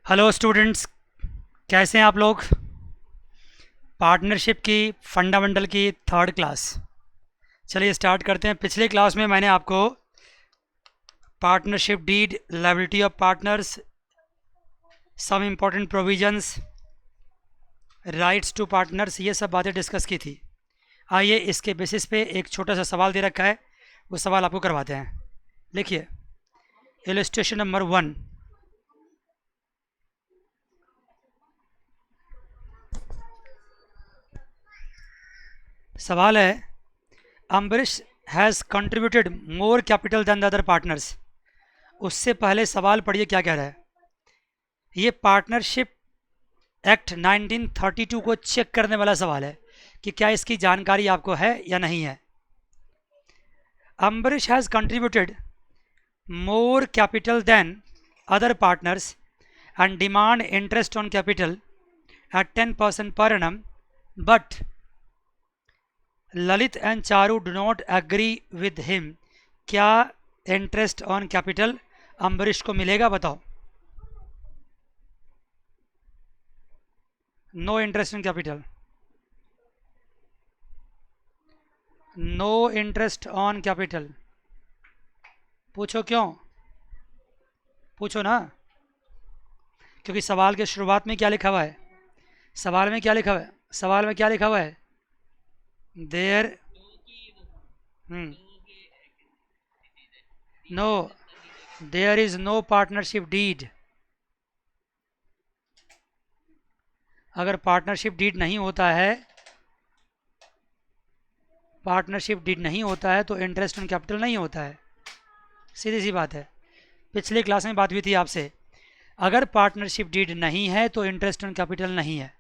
Hello students, कैसे हैं आप लोग। पार्टनरशिप की फंडामेंटल की थर्ड क्लास। चलिए स्टार्ट करते हैं। पिछले क्लास में मैंने आपको partnership deed, liability of partners, some important provisions, rights to partners, ये सब बातें डिस्कस की थी। आइए इसके बेसिस पे एक छोटा सा सवाल दे रखा है, वो सवाल आपको करवाते हैं। लिखिए इलस्ट्रेशन नंबर 1। सवाल है, Ambrish has contributed more capital than the other partners. उससे पहले सवाल पढ़िए क्या कह रहा है। ये पार्टनरशिप एक्ट 1932 को चेक करने वाला सवाल है कि क्या इसकी जानकारी आपको है या नहीं है। Ambrish has contributed more capital than other partners and demand interest on capital at 10% per annum, but Lalit and Charu do not agree with him. क्या इंटरेस्ट ऑन कैपिटल अम्बरीश को मिलेगा, बताओ। No interest in capital, no interest on capital. पूछो क्यों, पूछो ना, क्योंकि सवाल के शुरुआत में क्या लिखा हुआ है। सवाल में क्या लिखा हुआ है, सवाल में क्या लिखा हुआ है। There no, there is no partnership deed. अगर पार्टनरशिप डीड नहीं होता है, पार्टनरशिप डीड नहीं होता है तो इंटरेस्ट ऑन कैपिटल नहीं होता है। सीधी सी बात है, पिछली क्लास में बात हुई थी आपसे। अगर पार्टनरशिप डीड नहीं है तो इंटरेस्ट ऑन कैपिटल नहीं है।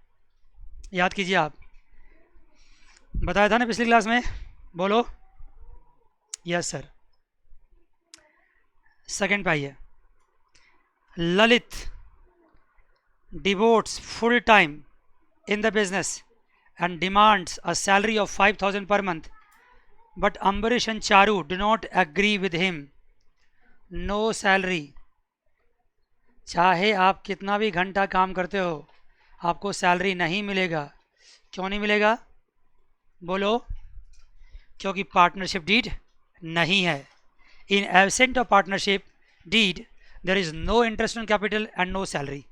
याद कीजिए, आप बताया था ना पिछली क्लास में। बोलो यस सर। सेकंड पे आइए। Lalit devotees full time in the business and demands a salary of 5,000 per month, but Ambarish and Charu do not agree with him. No salary. चाहे आप कितना भी घंटा काम करते हो, आपको सैलरी नहीं मिलेगा। क्यों नहीं मिलेगा, बोलो। क्योंकि पार्टनरशिप डीड नहीं है। In absent of partnership deed there is no interest on capital and no salary.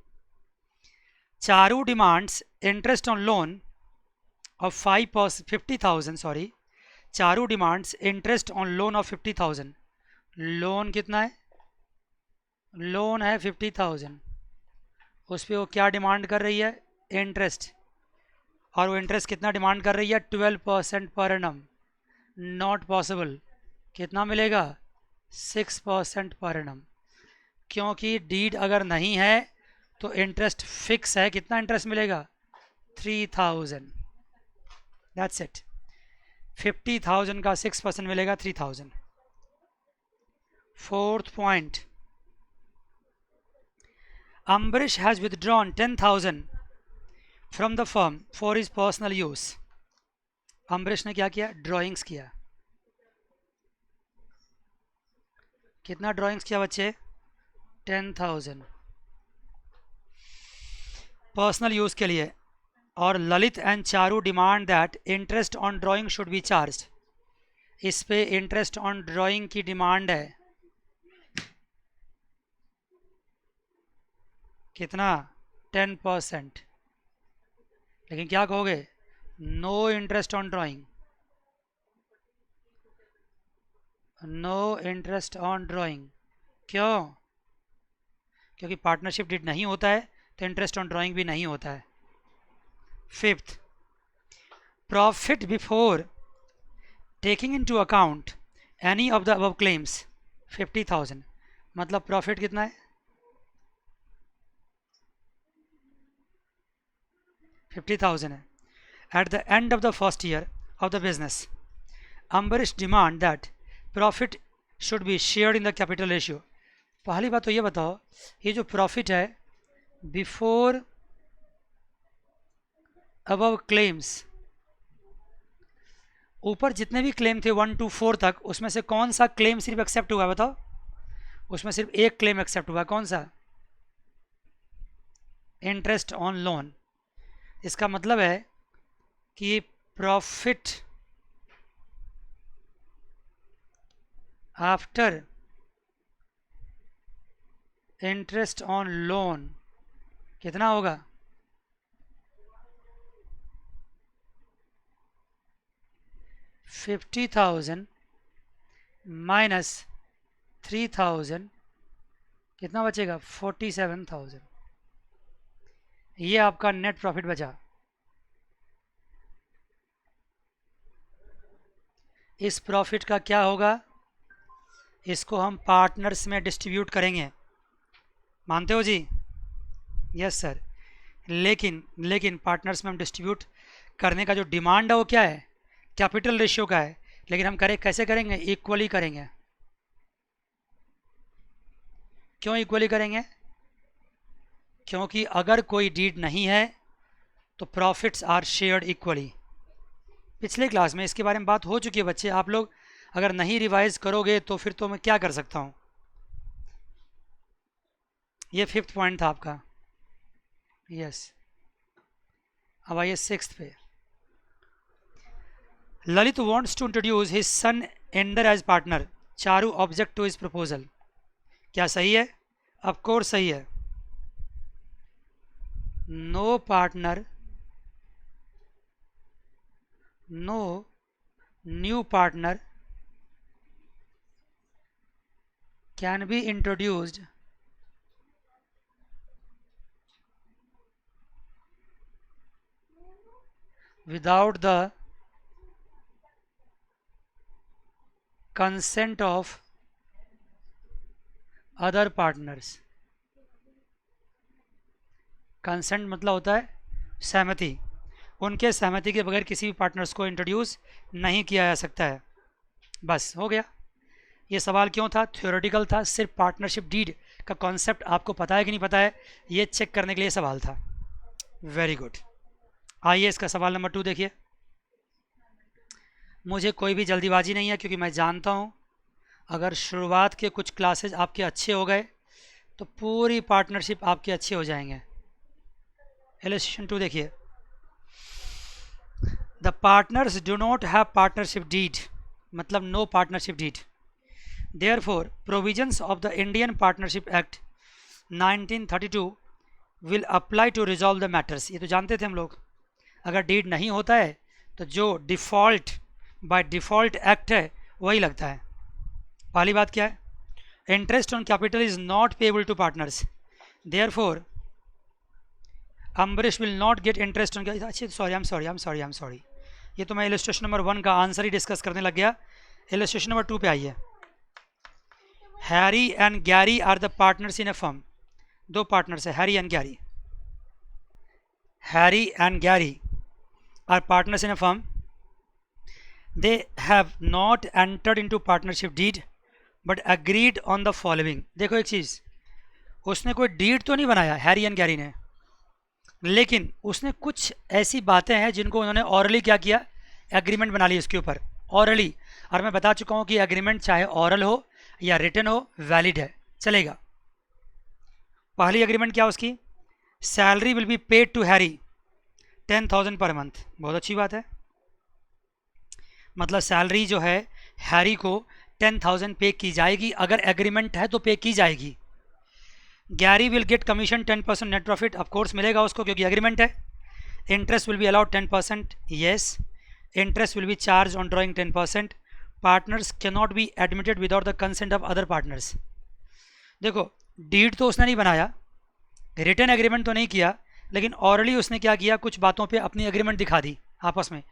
Charu demands interest on loan of 50,000. Sorry, Charu demands interest on loan of 50,000. Loan कितना है, लोन है 50,000। उस पर वो क्या demand कर रही है, इंटरेस्ट। और वो इंटरेस्ट कितना डिमांड कर रही है, 12% पर एनम। Not possible. कितना मिलेगा, 6% पर एनम। क्योंकि डीड अगर नहीं है तो इंटरेस्ट फिक्स है। कितना इंटरेस्ट मिलेगा, 3,000। That's it. 50,000 का 6% मिलेगा, 3,000। Fourth point, Ambarish has withdrawn 10,000 from the firm for his personal use. Ambarish ने क्या किया, ड्राइंग्स किया। कितना ड्राइंग्स किया बच्चे, 10,000 पर्सनल यूज के लिए। और Lalit and Charu demand that interest on drawing should be charge. इस पे इंटरेस्ट ऑन ड्राइंग की डिमांड है। कितना, 10%। लेकिन क्या कहोगे, no interest on drawing, no interest on drawing. क्यों, क्योंकि पार्टनरशिप डीड नहीं होता है तो इंटरेस्ट ऑन ड्राइंग भी नहीं होता है। Fifth, profit before taking into account any of the above claims 50,000। मतलब प्रॉफिट कितना है, 50,000 है। At the end of the first year of the business Ambarish demand that profit should be shared in the capital ratio. पहली बात तो ये बताओ, ये जो प्रॉफिट है बिफोर अबव क्लेम्स, ऊपर जितने भी क्लेम थे 1 to 4 तक, उसमें से कौन सा क्लेम सिर्फ एक्सेप्ट हुआ है, बताओ। उसमें सिर्फ एक क्लेम एक्सेप्ट हुआ, कौन सा, इंटरेस्ट ऑन लोन। इसका मतलब है कि profit after interest on loan कितना होगा? 50,000 माइनस 3,000 कितना बचेगा? 47,000। ये आपका नेट प्रॉफिट बचा। इस प्रॉफिट का क्या होगा? इसको हम पार्टनर्स में डिस्ट्रीब्यूट करेंगे। मानते हो जी? Yes sir. लेकिन पार्टनर्स में हम डिस्ट्रीब्यूट करने का जो डिमांड है वो क्या है? कैपिटल रेशियो का है। लेकिन हम कैसे करेंगे? इक्वली करेंगे। क्यों इक्वली करेंगे? क्योंकि अगर कोई डीड नहीं है तो प्रॉफिट्स आर शेयर्ड इक्वली। पिछले क्लास में इसके बारे में बात हो चुकी है बच्चे। आप लोग अगर नहीं रिवाइज करोगे तो फिर तो मैं क्या कर सकता हूँ। ये 5th पॉइंट था आपका। यस, अब आइए 6th पे। Lalit wants to introduce his son Ender as partner. Charu object to his proposal. क्या सही है? ऑफ कोर्स सही है। No partner, no new partner can be introduced without the consent of other partners। Consent मतलब होता है सहमति। उनके सहमति के बगैर किसी भी पार्टनर्स को इंट्रोड्यूस नहीं किया जा सकता है। बस हो गया। ये सवाल क्यों था? थ्योरेटिकल था। सिर्फ पार्टनरशिप डीड का कॉन्सेप्ट आपको पता है कि नहीं पता है, ये चेक करने के लिए सवाल था। Very good. आइए इसका सवाल नंबर 2 देखिए। मुझे कोई भी जल्दीबाजी नहीं है, क्योंकि मैं जानता हूँ अगर शुरुआत के कुछ क्लासेज आपके अच्छे हो गए तो पूरी पार्टनरशिप आपके अच्छे हो जाएंगे। इलस्ट्रेशन 2 देखिए। The partners do not have partnership deed, मतलब no partnership deed. Therefore provisions of the Indian partnership act 1932 will apply to resolve the matters. ये तो जानते थे हम लोग। अगर डीड नहीं होता है तो जो डिफ़ॉल्ट बाय डिफ़ॉल्ट एक्ट है वही लगता है। पहली बात क्या है? Interest on capital is not payable to partners, therefore Ambrish will not get interest on. अच्छा सॉरी, आई एम सॉरी, ये तो मैं इलस्ट्रेशन नंबर 1 का आंसर ही डिस्कस करने लग गया। इलस्ट्रेशन नंबर 2 पे आइए। Harry and Gary are the partners in a firm. दो पार्टनर्स है, Harry and Gary. Harry and Gary are partners in a firm. They have not entered into partnership deed but agreed on the following. देखो एक चीज़, उसने कोई deed तो नहीं बनाया Harry and Gary ने, लेकिन उसने कुछ ऐसी बातें हैं जिनको उन्होंने ऑरली क्या किया? एग्रीमेंट बना ली उसके ऊपर, ऑरली। और मैं बता चुका हूँ कि एग्रीमेंट चाहे ऑरल हो या रिटन हो, वैलिड है, चलेगा। पहली एग्रीमेंट क्या उसकी? Salary will be paid to Harry 10,000 per month. बहुत अच्छी बात है। मतलब सैलरी जो है हैरी को 10,000 पे की जाएगी। अगर एग्रीमेंट है तो पे की जाएगी। Gary will get commission 10% net profit, of course मिलेगा उसको क्योंकि एग्रीमेंट है। Interest will be allowed 10%, yes. Interest will be charge on drawing 10%। Partners can not be admitted without the consent of other partners. देखो deed तो उसने नहीं बनाया, written agreement तो नहीं किया, लेकिन ऑरली उसने क्या किया? कुछ बातों पे अपनी एग्रीमेंट दिखा दी आपस में।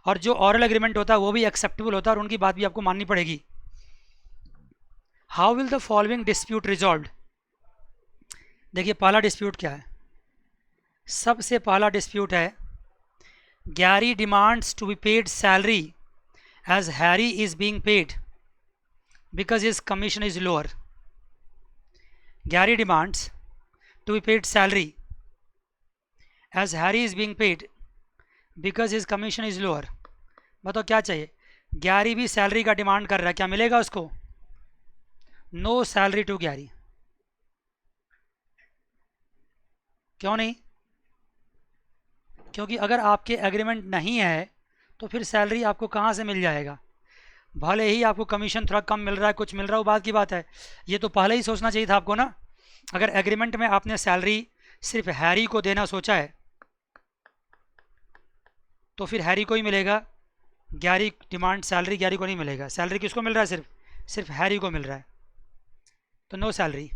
और जो ऑरल एग्रीमेंट होता है वो भी एक्सेप्टेबल होता है और उनकी बात भी आपको माननी पड़ेगी। How will the following dispute resolve? देखिए पहला डिस्प्यूट क्या है? सबसे पहला डिस्प्यूट है Gary demands to be paid salary as Harry is being paid because his commission is lower. Gary demands to be paid salary as Harry is being paid because his commission is lower। बताओ क्या चाहिए? Gary भी salary का demand कर रहा है, क्या मिलेगा उसको? No salary to Gary. क्यों नहीं? क्योंकि अगर आपके एग्रीमेंट नहीं है तो फिर सैलरी आपको कहाँ से मिल जाएगा। भले ही आपको कमीशन थोड़ा कम मिल रहा है, कुछ मिल रहा है, वो बात की बात है, ये तो पहले ही सोचना चाहिए था आपको ना। अगर एग्रीमेंट में आपने सैलरी सिर्फ हैरी को देना सोचा है तो फिर हैरी को ही मिलेगा। गैरी डिमांड सैलरी, गैरी को नहीं मिलेगा। सैलरी किसको मिल रहा है? सिर्फ हैरी को मिल रहा है, तो no salary.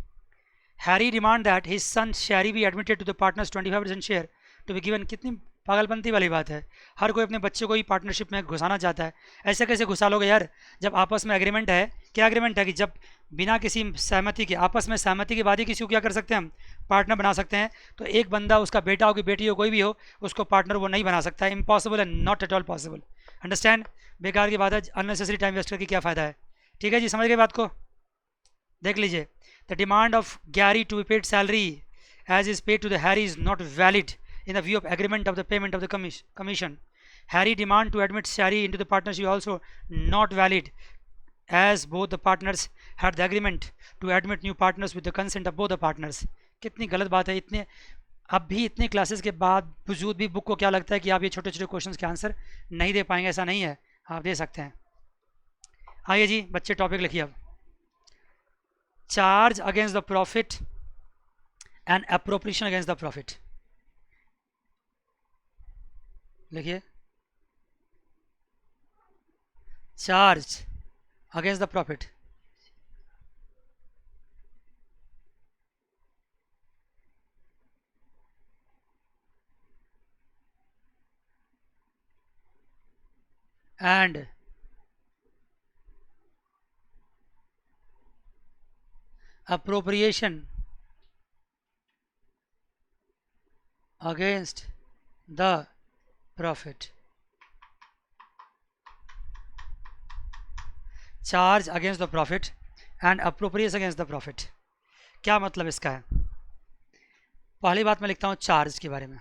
Harry demand that his son Sherry be admitted to the partners 25% share to be given. कितनी पागलपंती वाली बात है, हर कोई अपने बच्चे को ही पार्टनरशिप में घुसाना चाहता है। ऐसे कैसे घुसा लोगे यार, जब आपस में एग्रीमेंट है। क्या एग्रीमेंट है कि जब बिना किसी सहमति के, आपस में सहमति के बाद ही किसी को क्या कर सकते हैं हम, पार्टनर बना सकते हैं। तो एक बंदा, उसका बेटा हो कि बेटी हो, कोई भी हो, उसको पार्टनर वो नहीं बना सकता है। Impossible and not at all possible. Understand? बेकार की बात है, अननेसेसरी टाइम वेस्ट करके क्या फ़ायदा है। ठीक है जी, समझ गए बात को? देख लीजिए, the demand of Gary to be paid salary as is paid to the Harry is not valid in the view of agreement of the payment of the commission. Harry demand to admit Shari into the partnership also not valid as both the partners had the agreement to admit new partners with the consent of both the partners. कितनी गलत बात है। इतने अब भी इतने classes के बाद वजूद भी बुक को क्या लगता है कि आप ये छोटे छोटे क्वेश्चंस के आंसर नहीं दे पाएंगे। ऐसा नहीं है, आप दे सकते हैं। आइए जी बच्चे, टॉपिक लिखिए अब। Charge against the profit and appropriation against the profit. लिखिए, charge against the profit and appropriation against the profit। Charge against the profit and appropriation against the profit, क्या मतलब इसका है? पहली बात मैं लिखता हूं चार्ज के बारे में।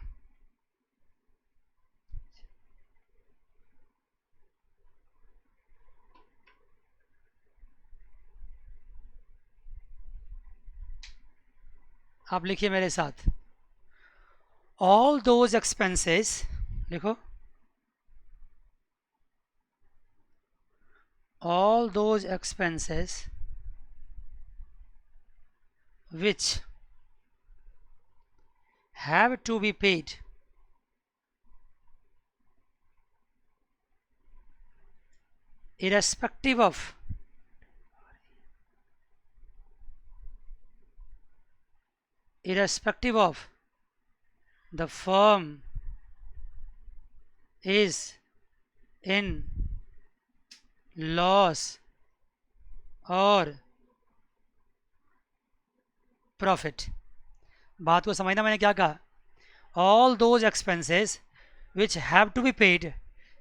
आप लिखिए मेरे साथ, ऑल दोज एक्सपेंसेस, लिखो, all those expenses which have to be paid irrespective of the firm is in loss और प्रॉफिट। बात को समझना, मैंने क्या कहा? All those expenses which have to be paid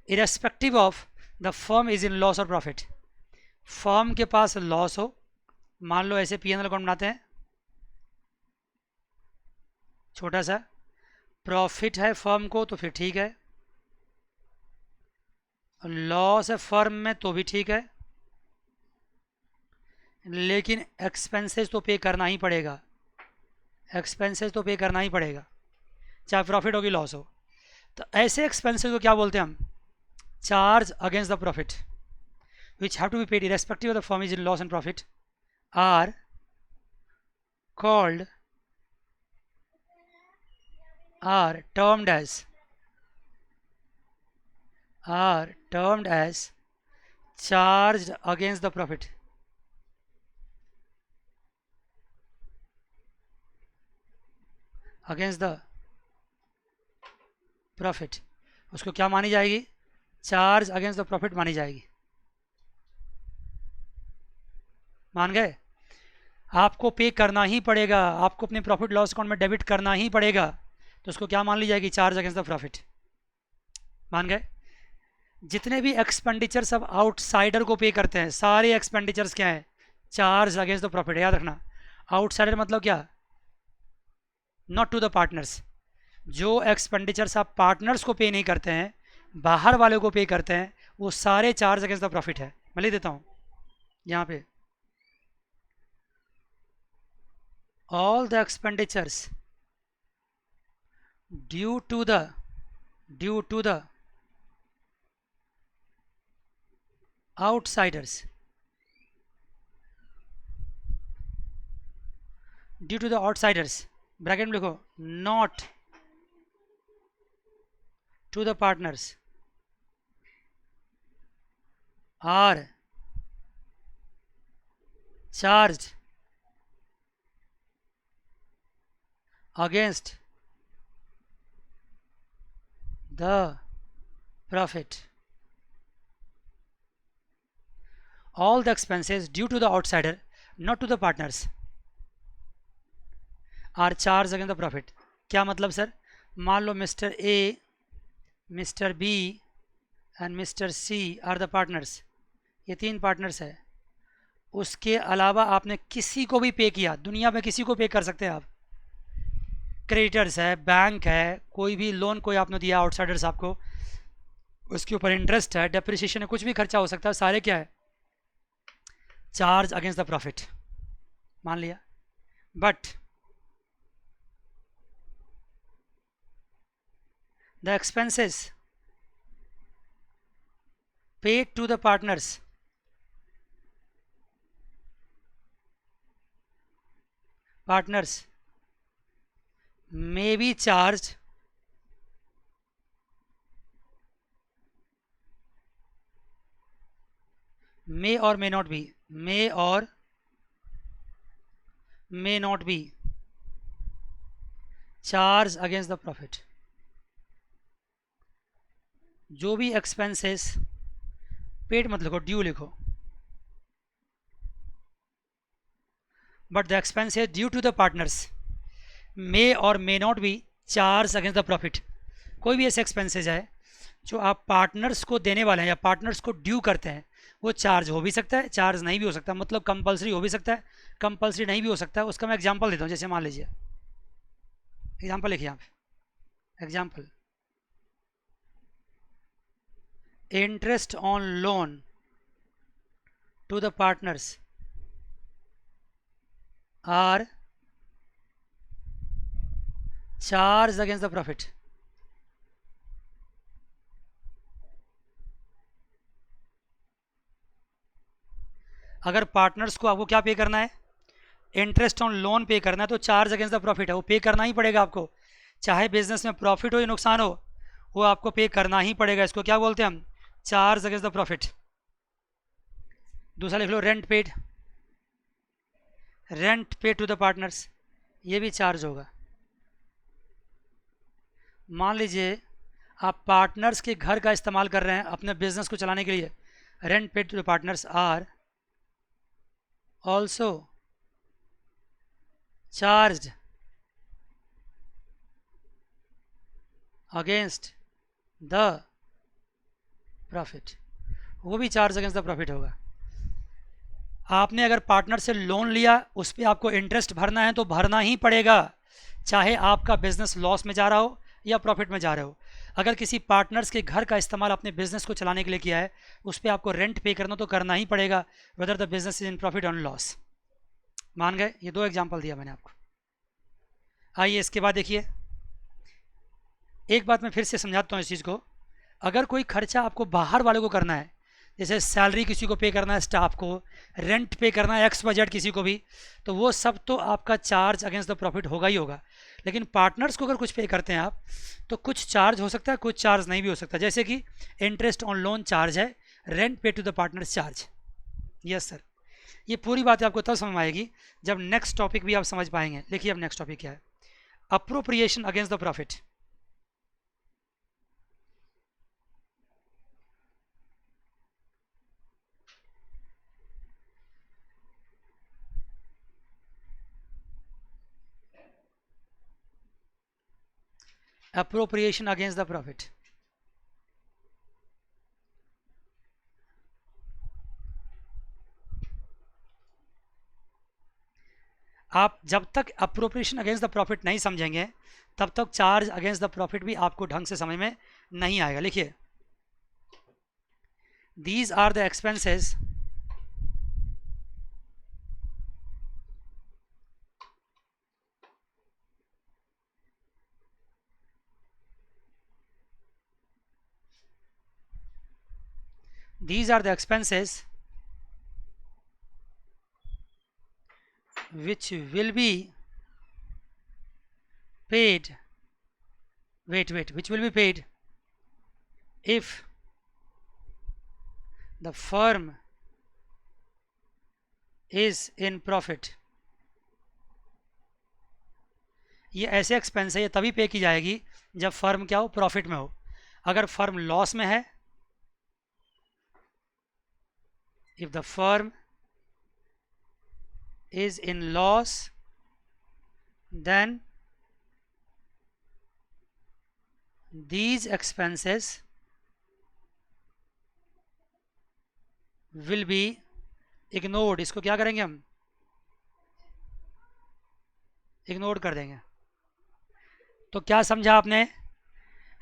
irrespective of the firm is in loss और profit. Firm के पास लॉस हो, मान लो ऐसे पी एन एल अकाउंट बनाते हैं छोटा सा, प्रॉफिट है फर्म को तो फिर ठीक है, लॉस है फर्म में तो भी ठीक है, लेकिन एक्सपेंसेस तो पे करना ही पड़ेगा। एक्सपेंसेस तो पे करना ही पड़ेगा, चाहे प्रॉफिट हो कि लॉस हो। तो ऐसे एक्सपेंसेस को क्या बोलते हैं हम? Charge against the profit which have to be paid irrespective of the firm is in loss and profit are called, are termed as charged against the profit। Against the profit उसको क्या मानी जाएगी? Charge against the profit मानी जाएगी। मान गए? आपको पे करना ही पड़ेगा, आपको अपने प्रॉफिट लॉस अकाउंट में डेबिट करना ही पड़ेगा, तो उसको क्या मान ली जाएगी? Charge against the profit. मान गए? जितने भी एक्सपेंडिचर्स अब आउटसाइडर को पे करते हैं, सारे एक्सपेंडिचर्स क्या है? Charge against the profit. याद रखना, आउटसाइडर मतलब क्या? Not to the partners. जो एक्सपेंडिचर्स आप पार्टनर्स को पे नहीं करते हैं, बाहर वाले को पे करते हैं, वो सारे चार्ज अगेंस्ट द प्रॉफिट है। मैं लिख देता हूँ यहाँ पे, all the expenditures due to the due to the outsiders, due to the outsiders, bracket में लिखो, not to the partners are charge against the profit. All the expenses due to the outsider, not to the partners, are charged against the profit. क्या मतलब sir? मान लो mister A, mister B and mister C are the partners, ये तीन partners है। उसके अलावा आपने किसी को भी पे किया, दुनिया में किसी को पे कर सकते हैं आप, क्रेडिटर्स है, बैंक है, कोई भी लोन कोई आपने दिया आउटसाइडर्स आपको, उसके ऊपर इंटरेस्ट है, डेप्रिसिएशन है, कुछ भी खर्चा हो सकता है, सारे क्या है? चार्ज अगेंस्ट द प्रॉफिट, मान लिया। But the expenses paid to the partners may be charged may or may not be, may or may not be charged against the profit. जो भी एक्सपेंसेस पेड मत लिखो, ड्यू लिखो, but the expenses due to the partners may or may not be charge against the profit. कोई भी ऐसे expenses है जो आप पार्टनर्स को देने वाले हैं या पार्टनर्स को ड्यू करते हैं, वो चार्ज हो भी सकता है, चार्ज नहीं भी हो सकता, मतलब कंपलसरी हो भी सकता है, कंपलसरी नहीं भी हो सकता है। उसका मैं एग्जांपल देता हूँ, जैसे मान लीजिए, एग्जांपल लिखिए आप, example, interest on loan to the partners are charge against the profit. अगर पार्टनर्स को आपको क्या पे करना है? इंटरेस्ट ऑन लोन पे करना है, तो चार्ज अगेंस्ट द प्रॉफिट है, वो पे करना ही पड़ेगा आपको, चाहे बिजनेस में प्रॉफिट हो या नुकसान हो, वो आपको पे करना ही पड़ेगा। इसको क्या बोलते हैं हम? Charge against the profit. दूसरा लिख लो, rent paid, rent pay to the partners, ये भी चार्ज होगा। मान लीजिए आप पार्टनर्स के घर का इस्तेमाल कर रहे हैं अपने बिजनेस को चलाने के लिए, rent paid to the partners are also charge against the profit, वो भी चार्ज अगेंस्ट द प्रॉफिट होगा। आपने अगर पार्टनर से लोन लिया, उस पर आपको इंटरेस्ट भरना है तो भरना ही पड़ेगा, चाहे आपका बिजनेस लॉस में जा रहा हो या प्रॉफिट में जा रहे हो। अगर किसी पार्टनर्स के घर का इस्तेमाल अपने बिजनेस को चलाने के लिए किया है, उस पर आपको रेंट पे करना तो करना ही पड़ेगा, whether the business is in profit और लॉस। मान गए? ये दो एग्जांपल दिया मैंने आपको। आइए इसके बाद देखिए, एक बात मैं फिर से समझाता हूँ इस चीज़ को। अगर कोई खर्चा आपको बाहर वाले को करना है, जैसे सैलरी किसी को पे करना है, स्टाफ को रेंट पे करना है, एक्स बजट किसी को भी, तो वो सब तो आपका चार्ज अगेंस्ट द प्रॉफिट होगा ही होगा। लेकिन पार्टनर्स को अगर कुछ पे करते हैं आप, तो कुछ चार्ज हो सकता है, कुछ चार्ज नहीं भी हो सकता। जैसे कि इंटरेस्ट ऑन लोन चार्ज है, rent pay to the partners charge. Yes sir, ये पूरी बात आपको तब समझ में आएगी जब नेक्स्ट टॉपिक भी आप समझ पाएंगे। देखिए अब नेक्स्ट टॉपिक क्या है, appropriation against the profit. appropriation against the profit। आप जब तक अप्रोप्रिएशन अगेंस्ट द प्रॉफिट नहीं समझेंगे, तब तक चार्ज अगेंस्ट द प्रॉफिट भी आपको ढंग से समझ में नहीं आएगा। लिखिए, these are the expenses these are the expenses which will be paid, which will be paid if the firm is in profit. ये ऐसे एक्सपेंस है, ये तभी पे की जाएगी जब फर्म क्या हो, प्रॉफिट में हो. अगर फर्म लॉस में है, if the firm is in loss, then these expenses will be ignored. इसको क्या करेंगे हम, इग्नोर कर देंगे. तो क्या समझा आपने,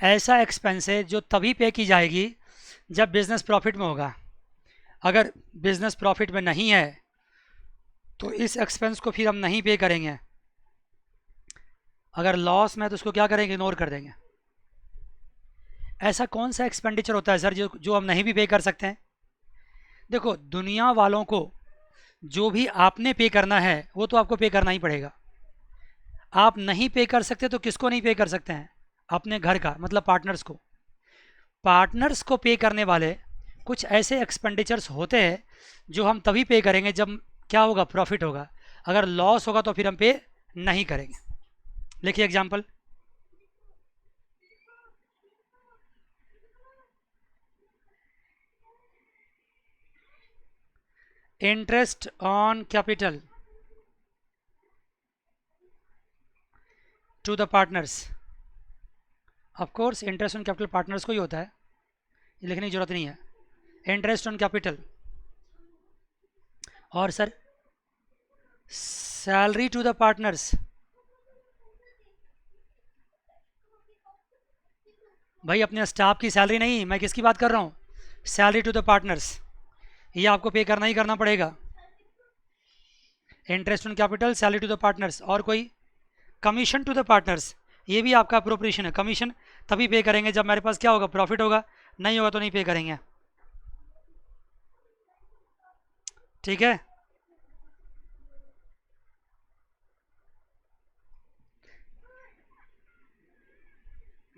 ऐसा एक्सपेंस है जो तभी पे की जाएगी जब बिजनेस प्रॉफिट में होगा. अगर बिजनेस प्रॉफिट में नहीं है तो इस एक्सपेंस को फिर हम नहीं पे करेंगे. अगर लॉस में है तो उसको क्या करेंगे, इग्नोर कर देंगे. ऐसा कौन सा एक्सपेंडिचर होता है सर जो हम नहीं भी पे कर सकते हैं? देखो, दुनिया वालों को जो भी आपने पे करना है वो तो आपको पे करना ही पड़ेगा. आप नहीं पे कर सकते तो किसको नहीं पे कर सकते हैं? अपने घर का, मतलब पार्टनर्स को. पार्टनर्स को पे करने वाले कुछ ऐसे एक्सपेंडिचर्स होते हैं जो हम तभी पे करेंगे जब क्या होगा, प्रॉफिट होगा. अगर लॉस होगा तो फिर हम पे नहीं करेंगे. लिखिए example. Interest on capital to the partners. Of course interest on capital partners को ही होता है, ये लिखने की जरूरत नहीं है. Interest on capital. और sir salary to the partners. भाई अपने स्टाफ की सैलरी नहीं, मैं किसकी बात कर रहा हूँ, सैलरी टू द पार्टनर्स. ये आपको पे करना ही करना पड़ेगा. Interest on capital, salary to the partners. और कोई, कमीशन टू द पार्टनर्स. ये भी आपका अप्रोप्रिएशन है. कमीशन तभी पे करेंगे जब हमारे पास क्या होगा, प्रॉफिट होगा. नहीं होगा तो नहीं पे करेंगे. ठीक है.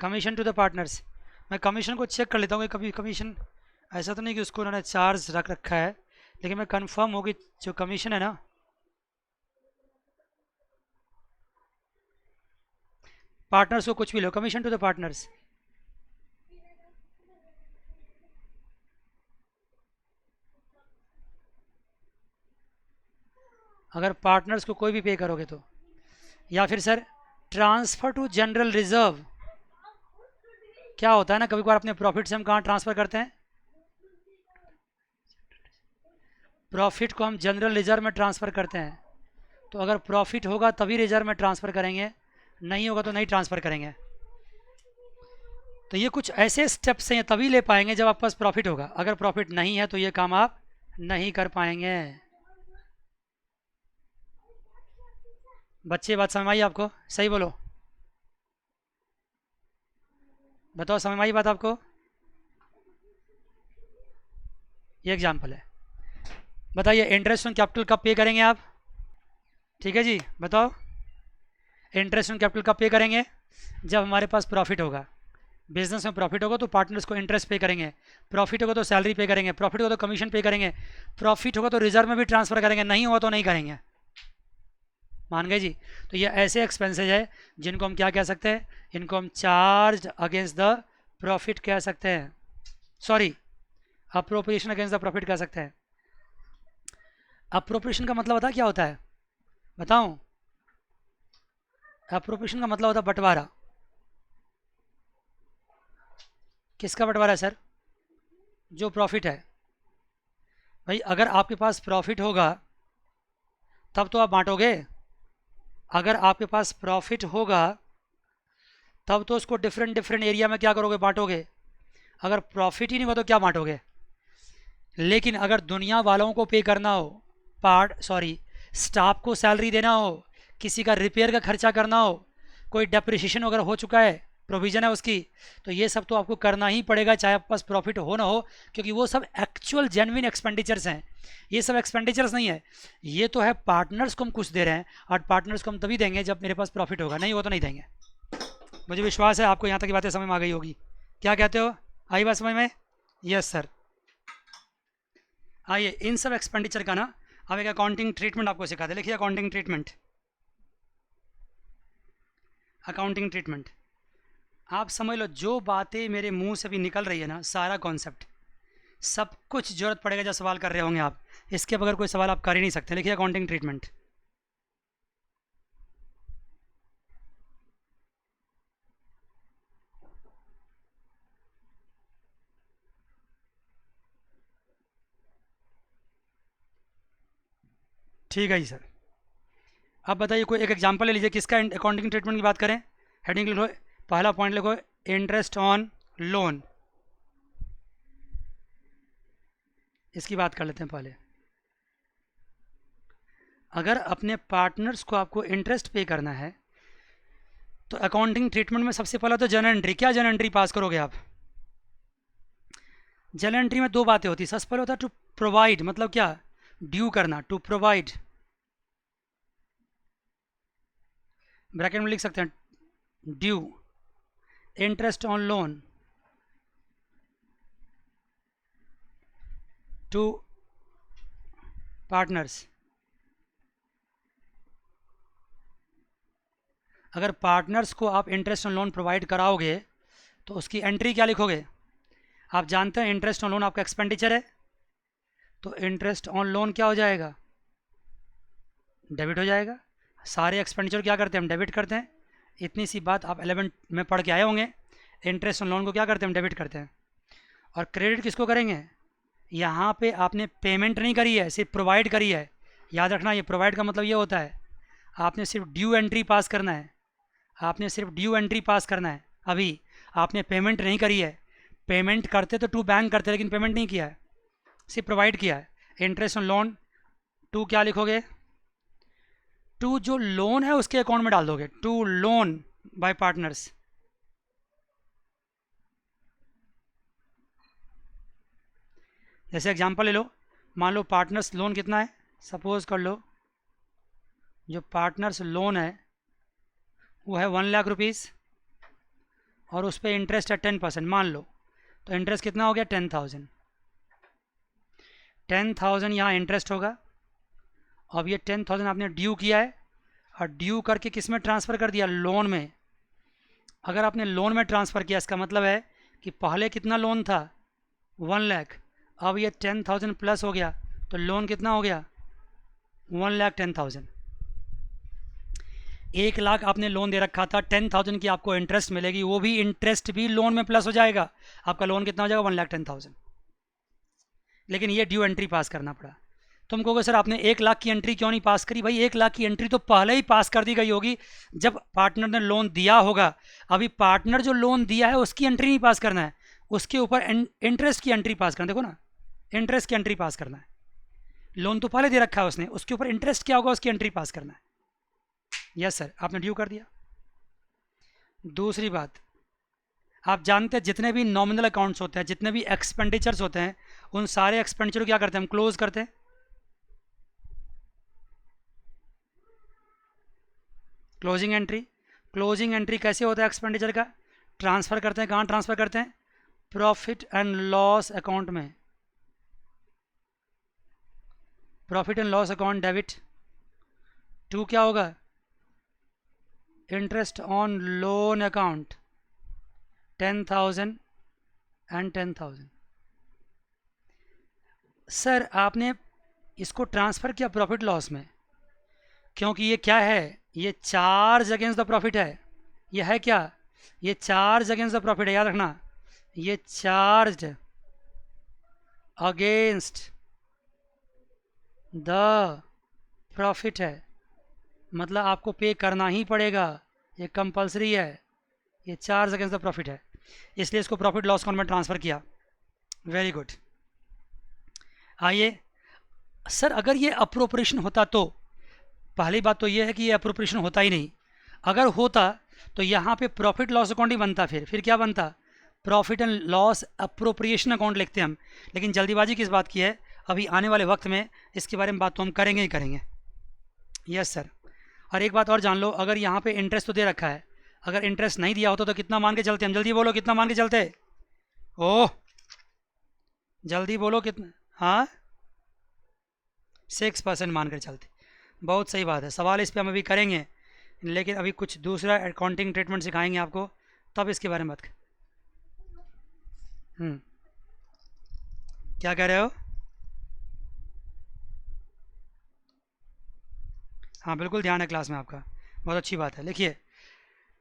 Commission to the partners. मैं कमीशन को चेक कर लेता हूँ कि कभी कमीशन, ऐसा तो नहीं कि उसको उन्होंने चार्ज रख रखा है, लेकिन मैं कंफर्म होगी जो कमीशन है ना, पार्टनर्स को कुछ भी लो, कमीशन टू द पार्टनर्स. अगर पार्टनर्स को कोई भी पे करोगे तो. या फिर sir transfer to general reserve. क्या होता है ना, कभी कभार अपने प्रॉफिट से हम कहाँ ट्रांसफ़र करते हैं, प्रॉफिट को हम जनरल रिजर्व में ट्रांसफ़र करते हैं. तो अगर प्रॉफिट होगा तभी रिजर्व में ट्रांसफ़र करेंगे, नहीं होगा तो नहीं ट्रांसफ़र करेंगे. तो ये कुछ ऐसे स्टेप्स हैं, तभी ले पाएंगे जब आपके पास प्रॉफिट होगा. अगर प्रॉफिट नहीं है तो ये काम आप नहीं कर पाएंगे. बच्चे बात समझ आई आपको? सही बोलो, बताओ समझ में आई बात आपको? ये एग्जाम्पल है. बताइए इंटरेस्ट ऑन कैपिटल कब पे करेंगे आप? ठीक है जी, बताओ. इंटरेस्ट ऑन कैपिटल कब पे करेंगे? जब हमारे पास प्रॉफिट होगा. बिजनेस में प्रॉफिट होगा तो पार्टनर्स को इंटरेस्ट पे करेंगे, प्रॉफिट होगा तो सैलरी पे करेंगे, प्रॉफिट होगा तो कमीशन पे करेंगे, प्रॉफिट होगा तो रिजर्व में भी ट्रांसफ़र करेंगे, नहीं होगा तो नहीं करेंगे. मान गए जी? तो ये ऐसे एक्सपेंसेज है जिनको हम क्या कह सकते हैं, इनको हम चार्ज अगेंस्ट द प्रॉफिट कह सकते हैं. Sorry, appropriation against the profit कह सकते हैं. अप्रोप्रिएशन का मतलब होता क्या होता है, बताऊं? अप्रोप्रिएशन का मतलब होता है बंटवारा. किसका बंटवारा है सर? जो प्रॉफिट है. भाई अगर आपके पास प्रॉफिट होगा तब तो आप बांटोगे. अगर आपके पास प्रॉफिट होगा तब तो उसको डिफरेंट डिफरेंट एरिया में क्या करोगे, बांटोगे. अगर प्रॉफिट ही नहीं हुआ तो क्या बांटोगे. लेकिन अगर दुनिया वालों को पे करना हो, स्टाफ को सैलरी देना हो, किसी का रिपेयर का खर्चा करना हो, कोई डेप्रिसिएशन वगैरह हो चुका है, प्रोविज़न है उसकी, तो ये सब तो आपको करना ही पड़ेगा चाहे आपके पास प्रॉफिट हो ना हो, क्योंकि वो सब एक्चुअल जेन्युइन एक्सपेंडिचर्स हैं। ये सब एक्सपेंडिचर्स नहीं है, ये तो है पार्टनर्स को हम कुछ दे रहे हैं, और पार्टनर्स को हम तभी देंगे जब मेरे पास प्रॉफिट होगा, नहीं हो तो नहीं देंगे। मुझे विश्वास है आपको यहाँ तक की बातें समझ में आ गई होगी। क्या कहते हो, आई बात समझ में? Yes sir. आइए इन सब एक्सपेंडिचर का ना अब एक अकाउंटिंग ट्रीटमेंट आपको सिखाते हैं। लिखिए अकाउंटिंग ट्रीटमेंट। अकाउंटिंग ट्रीटमेंट आप समझ लो, जो बातें मेरे मुंह से भी निकल रही है ना, सारा कॉन्सेप्ट सब कुछ जरूरत पड़ेगा जब सवाल कर रहे होंगे आप, इसके बगैर कोई सवाल आप कर ही नहीं सकते। लिखिए अकाउंटिंग ट्रीटमेंट। ठीक है जी सर। अब बताइए कोई एक एग्जांपल ले लीजिए किसका अकाउंटिंग ट्रीटमेंट की बात करें। हेडिंग लिखो, पहला पॉइंट लिखो इंटरेस्ट ऑन लोन, इसकी बात कर लेते हैं पहले। अगर अपने पार्टनर्स को आपको इंटरेस्ट पे करना है तो अकाउंटिंग ट्रीटमेंट में सबसे पहला तो जर्नल एंट्री। क्या जर्नल एंट्री पास करोगे आप? जर्नल एंट्री में दो बातें होती है। सबसे पहले होता है टू प्रोवाइड, मतलब क्या, ड्यू करना, टू प्रोवाइड, ब्रैकेट में लिख सकते हैं due interest on loan to partners. अगर पार्टनर्स को आप इंटरेस्ट ऑन लोन प्रोवाइड कराओगे तो उसकी एंट्री क्या लिखोगे? आप जानते हैं इंटरेस्ट ऑन लोन आपका एक्सपेंडिचर है, तो इंटरेस्ट ऑन लोन क्या हो जाएगा? डेबिट हो जाएगा। सारे एक्सपेंडिचर क्या करते हैं हम? डेबिट करते हैं। इतनी सी बात आप 11 में पढ़ के आए होंगे। इंटरेस्ट ऑन लोन को क्या करते हैं हम? डेबिट करते हैं। और क्रेडिट किसको करेंगे? यहाँ पे आपने पेमेंट नहीं करी है, सिर्फ प्रोवाइड करी है। याद रखना, ये प्रोवाइड का मतलब ये होता है आपने सिर्फ ड्यू एंट्री पास करना है, आपने सिर्फ ड्यू एंट्री पास करना है। अभी आपने पेमेंट नहीं करी है, पेमेंट करते तो टू बैंक करते, लेकिन पेमेंट नहीं किया है, सिर्फ प्रोवाइड किया है। इंटरेस्ट ऑन लोन टू क्या लिखोगे? टू जो लोन है उसके अकाउंट में डाल दोगे, टू लोन बाय पार्टनर्स। जैसे एग्जांपल ले लो, मान लो पार्टनर्स लोन कितना है, सपोज कर लो जो पार्टनर्स लोन है वो है 1 लाख रुपीज़ और उस पर इंटरेस्ट है 10%, मान लो। तो इंटरेस्ट कितना हो गया? 10,000। 10,000 यहाँ इंटरेस्ट होगा। अब ये 10,000 आपने ड्यू किया है और ड्यू करके किस में ट्रांसफ़र कर दिया? लोन में। अगर आपने लोन में ट्रांसफ़र किया इसका मतलब है कि पहले कितना लोन था? 1 लाख। अब ये 10,000 प्लस हो गया तो लोन कितना हो गया? 1,10,000। 1 लाख आपने लोन दे रखा था, 10,000 की आपको इंटरेस्ट मिलेगी, वो भी इंटरेस्ट भी लोन में प्लस हो जाएगा। आपका लोन कितना हो जाएगा? 1,10,000। लेकिन ये ड्यू एंट्री पास करना पड़ा। तुम कहोगे सर आपने 1 लाख की एंट्री क्यों नहीं पास करी? भाई 1 लाख की एंट्री तो पहले ही पास कर दी गई होगी जब पार्टनर ने लोन दिया होगा। अभी पार्टनर जो लोन दिया है उसकी एंट्री नहीं पास करना है, उसके ऊपर इंटरेस्ट की एंट्री पास करना। देखो ना, इंटरेस्ट की एंट्री पास करना है। लोन तो पहले दे रखा है उसने, उसके ऊपर इंटरेस्ट क्या होगा उसकी एंट्री पास करना है। यस सर, आपने ड्यू कर दिया। दूसरी बात, आप जानते हैं जितने भी नॉमिनल अकाउंट्स होते हैं, जितने भी एक्सपेंडिचर्स होते हैं, उन सारे एक्सपेंडिचर को क्या करते हैं हम? क्लोज करते हैं। Closing entry. क्लोजिंग एंट्री कैसे होता है एक्सपेंडिचर का? ट्रांसफ़र करते हैं। कहाँ ट्रांसफ़र करते हैं? प्रॉफिट एंड लॉस अकाउंट में। Profit and loss account debit. To क्या होगा? Interest on loan account 10,000 and 10,000। Sir आपने इसको ट्रांसफ़र किया प्रॉफिट लॉस में, क्योंकि ये क्या है? ये चार्ज अगेंस्ट द प्रॉफिट है। ये है क्या? ये चार्ज अगेंस्ट द प्रॉफिट है, याद रखना। ये चार्ज अगेंस्ट द प्रॉफिट है, मतलब आपको पे करना ही पड़ेगा, ये कंपलसरी है। ये चार्ज अगेंस्ट द प्रॉफिट है, इसलिए इसको प्रॉफिट लॉस अकाउंट में ट्रांसफ़र किया। Very good. आइए सर, अगर ये अप्रोप्रिएशन होता तो, पहली बात तो ये है कि ये अप्रोप्रिएशन होता ही नहीं। अगर होता तो यहाँ पे प्रॉफिट लॉस अकाउंट ही बनता, फिर क्या बनता, profit and loss appropriation account लिखते हम। लेकिन जल्दीबाजी किस बात की है, अभी आने वाले वक्त में इसके बारे में बात तो हम करेंगे ही करेंगे। Yes sir. और एक बात और जान लो, अगर यहाँ पे इंटरेस्ट तो दे रखा है, अगर इंटरेस्ट नहीं दिया होता तो कितना मान के चलते हम, जल्दी बोलो कितना मान के चलते, ओह जल्दी बोलो कितना, हाँ 6% मान कर चलते। बहुत सही बात है, सवाल इस पर हम अभी करेंगे, लेकिन अभी कुछ दूसरा अकाउंटिंग ट्रीटमेंट सिखाएंगे आपको, तब इसके बारे में बात क्या कह रहे हो, हाँ बिल्कुल ध्यान है क्लास में आपका, बहुत अच्छी बात है। लिखिए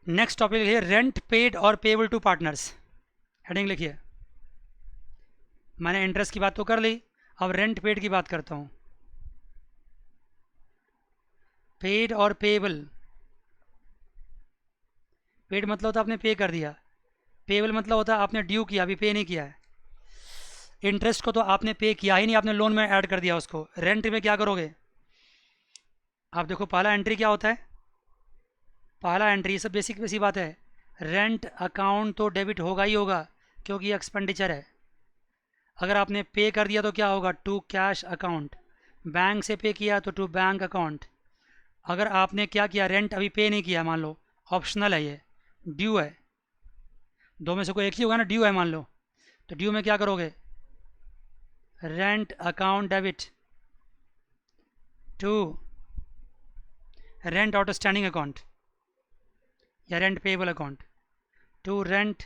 नेक्स्ट टॉपिक लिखिए, रेंट पेड और पेबल टू पार्टनर्स। हेडिंग लिखिए, मैंने इंटरेस्ट की बात तो कर ली, अब रेंट पेड की बात करता हूँ। पेड और पेबल, पेड मतलब होता है आपने पे कर दिया, पेबल मतलब होता है आपने ड्यू किया, अभी पे नहीं किया है। इंटरेस्ट को तो आपने पे किया ही नहीं, आपने लोन में ऐड कर दिया उसको। रेंट में क्या करोगे, आप देखो पहला एंट्री क्या होता है, पहला एंट्री, ये सब बेसिक बेसिक बात है। रेंट अकाउंट तो डेबिट होगा ही होगा, क्योंकि ये एक्सपेंडिचर है। अगर आपने पे कर दिया तो क्या होगा, टू कैश अकाउंट। बैंक से पे किया तो टू बैंक अकाउंट। अगर आपने क्या किया, रेंट अभी पे नहीं किया, मान लो ऑप्शनल है, ये ड्यू है, दो में से कोई एक ही होगा ना, ड्यू है मान लो, तो ड्यू में क्या करोगे, rent account debit to rent outstanding account या rent payable account, to rent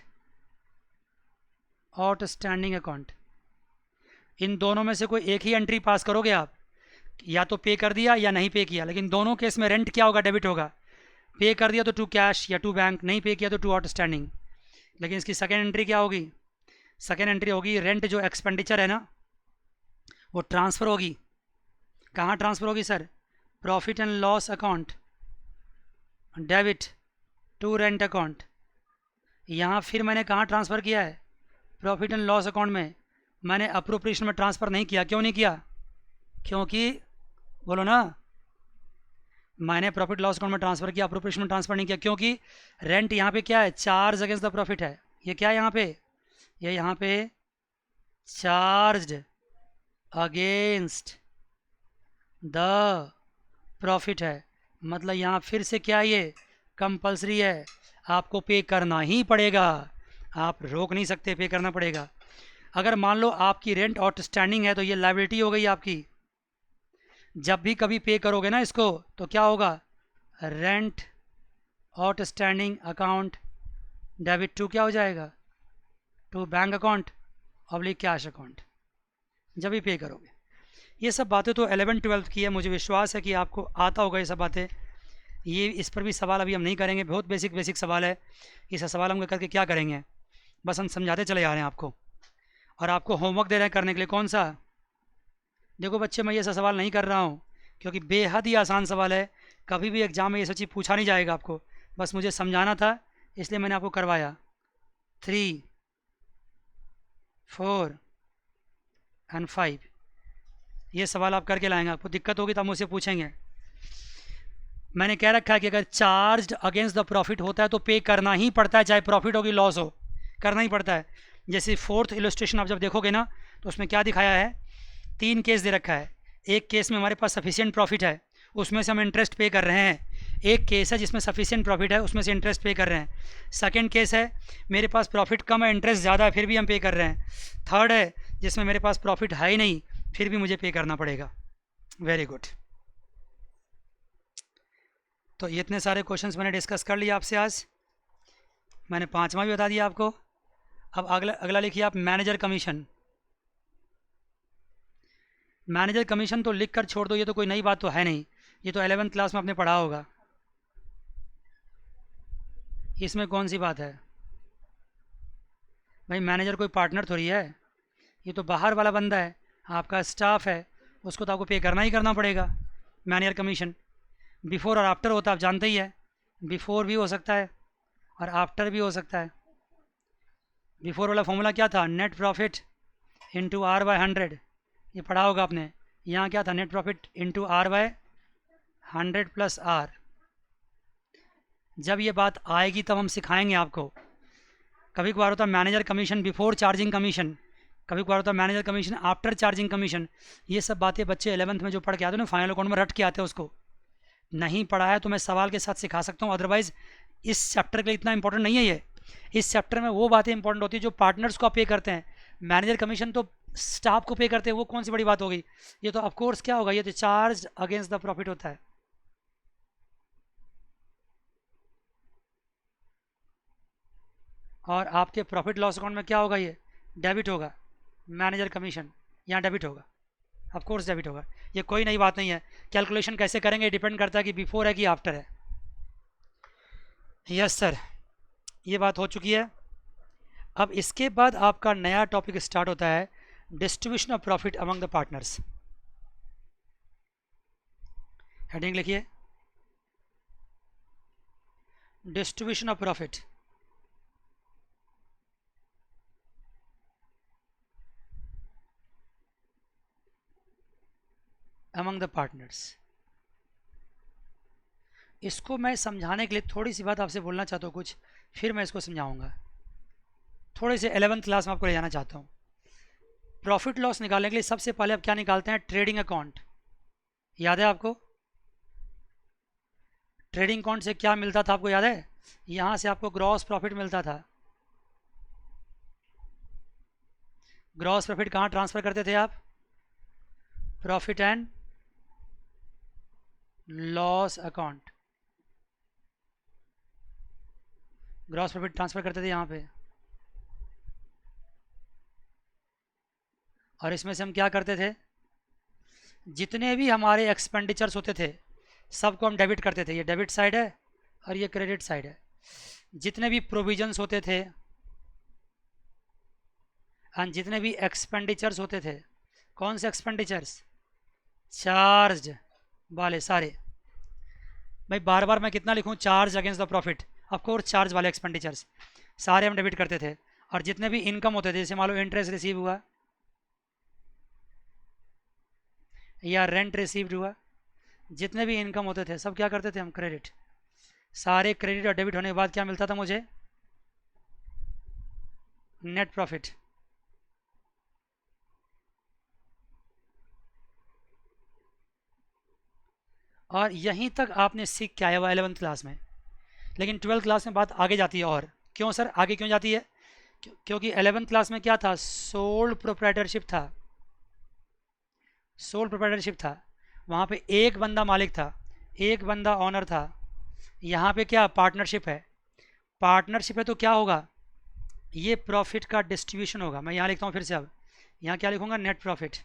outstanding account. इन दोनों में से कोई एक ही एंट्री पास करोगे आप, या तो पे कर दिया या नहीं पे किया, लेकिन दोनों केस में रेंट क्या होगा, डेबिट होगा। पे कर दिया तो टू कैश या टू बैंक, नहीं पे किया तो टू आउटस्टैंडिंग। लेकिन इसकी सेकेंड एंट्री क्या होगी, सेकेंड एंट्री होगी रेंट जो एक्सपेंडिचर है ना, वो ट्रांसफ़र होगी। कहाँ ट्रांसफ़र होगी sir, profit and loss account debit to rent account. यहाँ फिर मैंने कहाँ ट्रांसफ़र किया है, प्रॉफिट एंड लॉस अकाउंट में। मैंने अप्रोप्रिएशन में ट्रांसफ़र नहीं किया, क्यों नहीं किया, क्योंकि बोलो ना, मैंने प्रॉफिट लॉस अकाउंट में ट्रांसफ़र किया, अप्रोप्रिएशन में ट्रांसफ़र नहीं किया, क्योंकि रेंट यहाँ पे क्या है, चार्ज अगेंस्ट द प्रॉफिट है। ये क्या है यहाँ पे, ये यहाँ पे चार्ज अगेंस्ट द प्रॉफिट है, मतलब यहाँ फिर से क्या, ये कंपलसरी है, आपको पे करना ही पड़ेगा, आप रोक नहीं सकते, पे करना पड़ेगा। अगर मान लो आपकी रेंट आउटस्टैंडिंग है तो ये लायबिलिटी हो गई आपकी, जब भी कभी पे करोगे ना इसको तो क्या होगा, rent outstanding account debit to क्या हो जाएगा, to bank account oblique cash account, जब भी पे करोगे। ये सब बातें तो 11-12 की है, मुझे विश्वास है कि आपको आता होगा ये सब बातें। ये इस पर भी सवाल अभी हम नहीं करेंगे, बहुत बेसिक बेसिक सवाल है, इस सवाल हम करके क्या करेंगे, बस हम समझाते चले जा रहे हैं आपको, और आपको होमवर्क दे रहे हैं करने के लिए। कौन सा, देखो बच्चे मैं ये सा सवाल नहीं कर रहा हूँ क्योंकि बेहद ही आसान सवाल है, कभी भी एग्जाम में ये सब चीज़ पूछा नहीं जाएगा आपको, बस मुझे समझाना था इसलिए मैंने आपको करवाया। 3, 4 एंड 5 ये सवाल आप करके लाएंगे, आपको दिक्कत होगी तो हम मुझसे पूछेंगे। मैंने कह रखा है कि अगर चार्ज अगेंस्ट द प्रॉफिट होता है तो पे करना ही पड़ता है, चाहे प्रॉफिट हो कि लॉस हो, करना ही पड़ता है। जैसे 4th इलस्ट्रेशन आप जब देखोगे ना तो उसमें क्या दिखाया है, 3 केस दे रखा है। एक केस में हमारे पास सफिशिएंट प्रॉफिट है, उसमें से हम इंटरेस्ट पे कर रहे हैं। एक केस है जिसमें सफिशिएंट प्रॉफिट है, उसमें से इंटरेस्ट पे कर रहे हैं। सेकंड केस है मेरे पास प्रॉफिट कम है, इंटरेस्ट ज़्यादा है, फिर भी हम पे कर रहे हैं। थर्ड है जिसमें मेरे पास प्रॉफिट है ही नहीं, फिर भी मुझे पे करना पड़ेगा। वेरी गुड, तो ये इतने सारे क्वेश्चंस मैंने डिस्कस कर लिए आपसे आज, मैंने 5वां भी बता दिया आपको। अब अगला लिखिए आप, मैनेजर कमीशन। मैनेजर कमीशन तो लिख कर छोड़ दो, ये तो कोई नई बात तो है नहीं, ये तो 11th क्लास में आपने पढ़ा होगा, इसमें कौन सी बात है भाई, मैनेजर कोई पार्टनर थोड़ी है, ये तो बाहर वाला बंदा है, आपका स्टाफ है, उसको तो आपको पे करना ही करना पड़ेगा मैनेजर कमीशन। बिफोर और आफ्टर होता है, आप जानते ही है, बिफोर भी हो सकता है और आफ्टर भी हो सकता है। बिफोर वाला फॉर्मूला क्या था, net profit into R by 100, ये पढ़ा होगा आपने। यहाँ क्या था, net profit into R by 100 plus R. जब ये बात आएगी तब हम सिखाएंगे आपको। कभी कभार होता है manager commission before charging commission, कभी कभार होता है manager commission after charging commission. ये सब बातें बच्चे 11th में जो पढ़ के आते हैं ना, फाइनल अकाउंट में रट के आते हैं, उसको नहीं पढ़ा है तो मैं सवाल के साथ सिखा सकता हूँ, अदरवाइज इस चैप्टर के लिए इतना इंपॉर्टेंट नहीं है ये। इस चैप्टर में वो बातें इंपॉर्टेंट होती है जो पार्टनर्स को पे करते हैं, मैनेजर कमीशन तो स्टाफ को पे करते हैं, वो कौन सी बड़ी बात हो गई। ये तो ऑफकोर्स क्या होगा, ये तो चार्ज अगेंस्ट द प्रॉफिट होता है। और आपके प्रॉफिट लॉस अकाउंट में क्या होगा, ये डेबिट होगा, मैनेजर कमीशन यहाँ डेबिट होगा, ऑफ कोर्स डेबिट होगा। ये कोई नई बात नहीं है। कैलकुलेशन कैसे करेंगे डिपेंड करता है कि बिफोर है कि आफ्टर है। यस सर, ये बात हो चुकी है। अब इसके बाद आपका नया टॉपिक स्टार्ट होता है, distribution of profit among the partners. Heading लिखिए, distribution of profit among the partners. इसको मैं समझाने के लिए थोड़ी सी बात आपसे बोलना चाहता हूँ कुछ, फिर मैं इसको समझाऊंगा। थोड़े से 11th क्लास में आपको ले जाना चाहता हूँ। प्रॉफिट लॉस निकालने के लिए सबसे पहले आप क्या निकालते हैं, ट्रेडिंग अकाउंट। याद है आपको ट्रेडिंग अकाउंट से क्या मिलता था, आपको याद है, यहाँ से आपको ग्रॉस प्रॉफिट मिलता था। ग्रॉस प्रॉफिट कहाँ ट्रांसफ़र करते थे आप, profit and loss account. Gross profit transfer करते थे यहाँ पे, और इसमें से हम क्या करते थे, जितने भी हमारे एक्सपेंडिचर्स होते थे सबको हम डेबिट करते थे। ये डेबिट साइड है और ये क्रेडिट साइड है। जितने भी प्रोविजंस होते थे एंड जितने भी एक्सपेंडिचर्स होते थे, कौन से एक्सपेंडिचर्स, चार्ज वाले सारे। भाई बार बार मैं कितना लिखूं, charge against the profit, of course charge वाले एक्सपेंडिचर्स सारे हम डेबिट करते थे। और जितने भी इनकम होते थे, जैसे मान लो इंटरेस्ट रिसीव हुआ या रेंट रिसीव्ड हुआ, जितने भी इनकम होते थे सब क्या करते थे हम, क्रेडिट। सारे क्रेडिट और डेबिट होने के बाद क्या मिलता था मुझे, नेट प्रॉफिट। और यहीं तक आपने सीख के आया हुआ 11th क्लास में। लेकिन 12th क्लास में बात आगे जाती है। और क्यों सर आगे क्यों जाती है, क्योंकि 11th क्लास में क्या था, सोल प्रोप्राइटरशिप था। सोल प्रोप्राइटरशिप था, वहाँ पे एक बंदा मालिक था, एक बंदा ऑनर था। यहाँ पे क्या पार्टनरशिप है, पार्टनरशिप है तो क्या होगा, ये प्रॉफिट का डिस्ट्रीब्यूशन होगा। मैं यहाँ लिखता हूँ फिर से, अब यहाँ क्या लिखूँगा, नेट प्रॉफिट।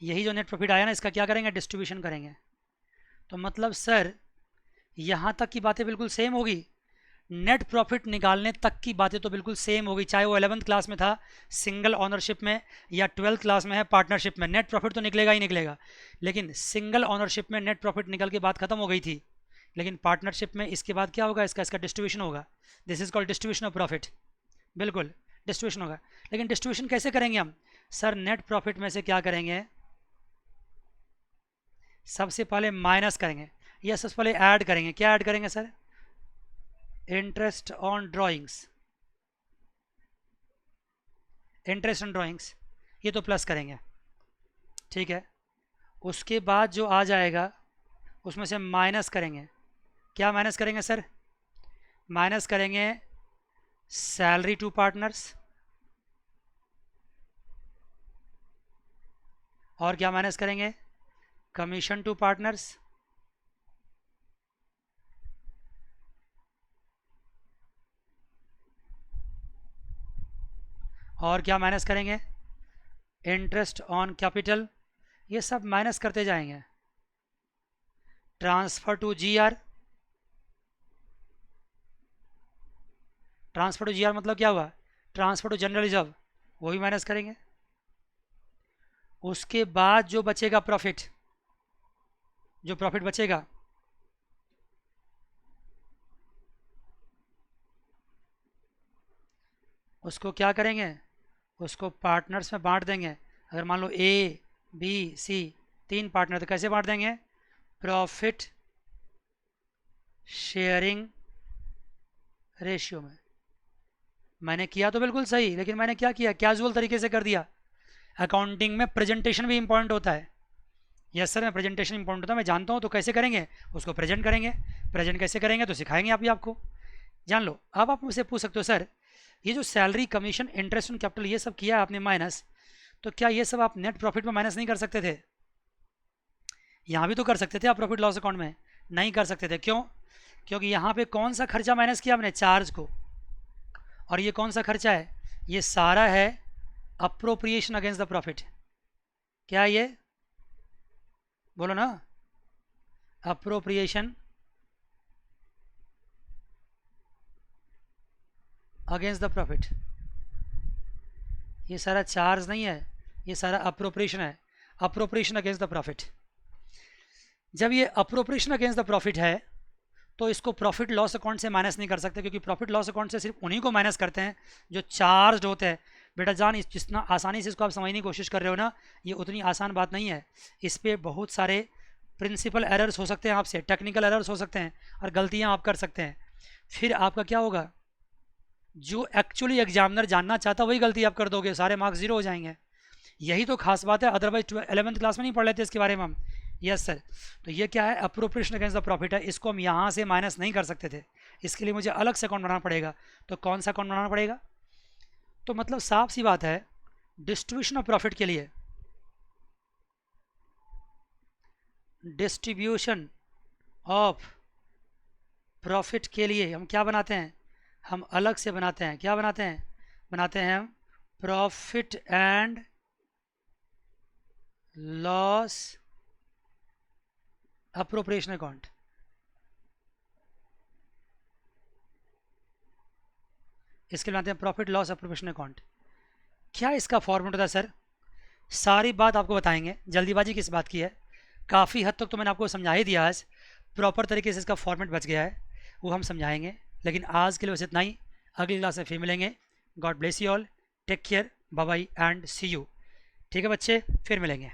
यही जो नेट प्रॉफिट आया ना, इसका क्या करेंगे, डिस्ट्रीब्यूशन करेंगे। तो मतलब सर यहाँ तक की बातें बिल्कुल सेम होगी, नेट प्रॉफिट निकालने तक की बातें तो बिल्कुल सेम होगी, चाहे वो 11th क्लास में था सिंगल ऑनरशिप में या 12th क्लास में है पार्टनरशिप में। नेट प्रॉफिट तो निकलेगा ही निकलेगा, लेकिन सिंगल ऑनरशिप में नेट प्रॉफिट निकल के बात खत्म हो गई थी। लेकिन पार्टनरशिप में इसके बाद क्या होगा, इसका डिस्ट्रीब्यूशन होगा। This is called distribution of profit. बिल्कुल डिस्ट्रीब्यूशन होगा। लेकिन डिस्ट्रीब्यूशन कैसे करेंगे हम, सर नेट प्रॉफिट में से क्या करेंगे, सबसे पहले माइनस करेंगे या सबसे पहले ऐड करेंगे। क्या ऐड करेंगे sir, interest on drawings, interest on drawings ये तो प्लस करेंगे, ठीक है। उसके बाद जो आ जाएगा उसमें से माइनस करेंगे। क्या माइनस करेंगे सर, माइनस करेंगे सैलरी टू पार्टनर्स, और क्या माइनस करेंगे, कमीशन टू पार्टनर्स, और क्या माइनस करेंगे, इंटरेस्ट ऑन कैपिटल। ये सब माइनस करते जाएंगे। Transfer to GR, transfer to GR मतलब क्या हुआ, ट्रांसफ़र टू जनरल रिजर्व, वो भी माइनस करेंगे। उसके बाद जो बचेगा प्रॉफिट, जो प्रॉफिट बचेगा उसको क्या करेंगे, उसको पार्टनर्स में बांट देंगे। अगर मान लो ए बी सी तीन पार्टनर, तो कैसे बांट देंगे, प्रॉफिट शेयरिंग रेशियो में। मैंने किया तो बिल्कुल सही, लेकिन मैंने क्या किया, कैजुअल तरीके से कर दिया। अकाउंटिंग में प्रेजेंटेशन भी इंपॉर्टेंट होता है। यस सर, मैं प्रेजेंटेशन इंपॉर्टेंट होता है, मैं जानता हूँ। तो कैसे करेंगे, उसको प्रेजेंट करेंगे। प्रेजेंट कैसे करेंगे तो सिखाएंगे आप ही, आपको जान लो। अब आप मुझसे पूछ सकते हो सर ये जो salary commission interest on capital ये सब किया आपने माइनस, तो क्या ये सब आप नेट प्रॉफिट में माइनस नहीं कर सकते थे? यहाँ भी तो कर सकते थे आप, प्रॉफिट लॉस अकाउंट में नहीं कर सकते थे। क्यों? क्योंकि यहाँ पे कौन सा खर्चा माइनस किया हमने, चार्ज को। और ये कौन सा खर्चा है, ये सारा है अप्रोप्रिएशन अगेंस्ट द प्रॉफिट। क्या ये, बोलो ना, अप्रोप्रिएशन अगेंस्ट द प्रॉफिट। ये सारा चार्ज नहीं है, ये सारा अप्रोप्रिएशन है, अप्रोप्रिएशन अगेंस्ट द प्रॉफिट। जब ये अप्रोप्रिएशन अगेंस्ट द प्रॉफिट है तो इसको प्रॉफिट लॉस अकाउंट से माइनस नहीं कर सकते, क्योंकि प्रॉफिट लॉस अकाउंट से सिर्फ उन्हीं को माइनस करते हैं जो चार्ज होते हैं। बेटा जान, जितना आसानी से इसको आप समझने की कोशिश कर रहे हो ना, ये उतनी आसान बात नहीं है। इस पर बहुत सारे प्रिंसिपल एरर्स हो सकते हैं आपसे, टेक्निकल एरर्स हो सकते हैं, और गलतियाँ आप कर सकते हैं। फिर आपका क्या होगा, जो एक्चुअली एग्जामिनर जानना चाहता वही गलती आप कर दोगे, सारे मार्क्स जीरो हो जाएंगे। यही तो खास बात है, अदरवाइज 11th क्लास में नहीं पढ़ लेते इसके बारे में हम। यस सर, तो ये क्या है, अप्रोप्रिएशन अगेंस्ट द प्रॉफिट है, इसको हम यहाँ से माइनस नहीं कर सकते थे। इसके लिए मुझे अलग से अकाउंट बनाना पड़ेगा। तो कौन सा अकाउंट बनाना पड़ेगा? तो मतलब साफ सी बात है, डिस्ट्रीब्यूशन ऑफ प्रॉफिट के लिए, डिस्ट्रीब्यूशन ऑफ प्रॉफिट के लिए हम क्या बनाते हैं, हम अलग से बनाते हैं। क्या बनाते हैं? बनाते हैं हम profit and loss appropriation account. इसके बनाते हैं प्रॉफिट लॉस अप्रोप्रिएशन अकाउंट। क्या इसका फॉर्मेट होता है सर? सारी बात आपको बताएंगे, जल्दीबाजी किस बात की है, काफ़ी हद तक तो मैंने आपको समझा ही दिया आज। प्रॉपर तरीके से इसका फॉर्मेट बच गया है, वो हम समझाएंगे। लेकिन आज के लिए बस इतना ही, अगली क्लास में फिर मिलेंगे। God bless you all, take care, bye bye and see you. ठीक है बच्चे, फिर मिलेंगे।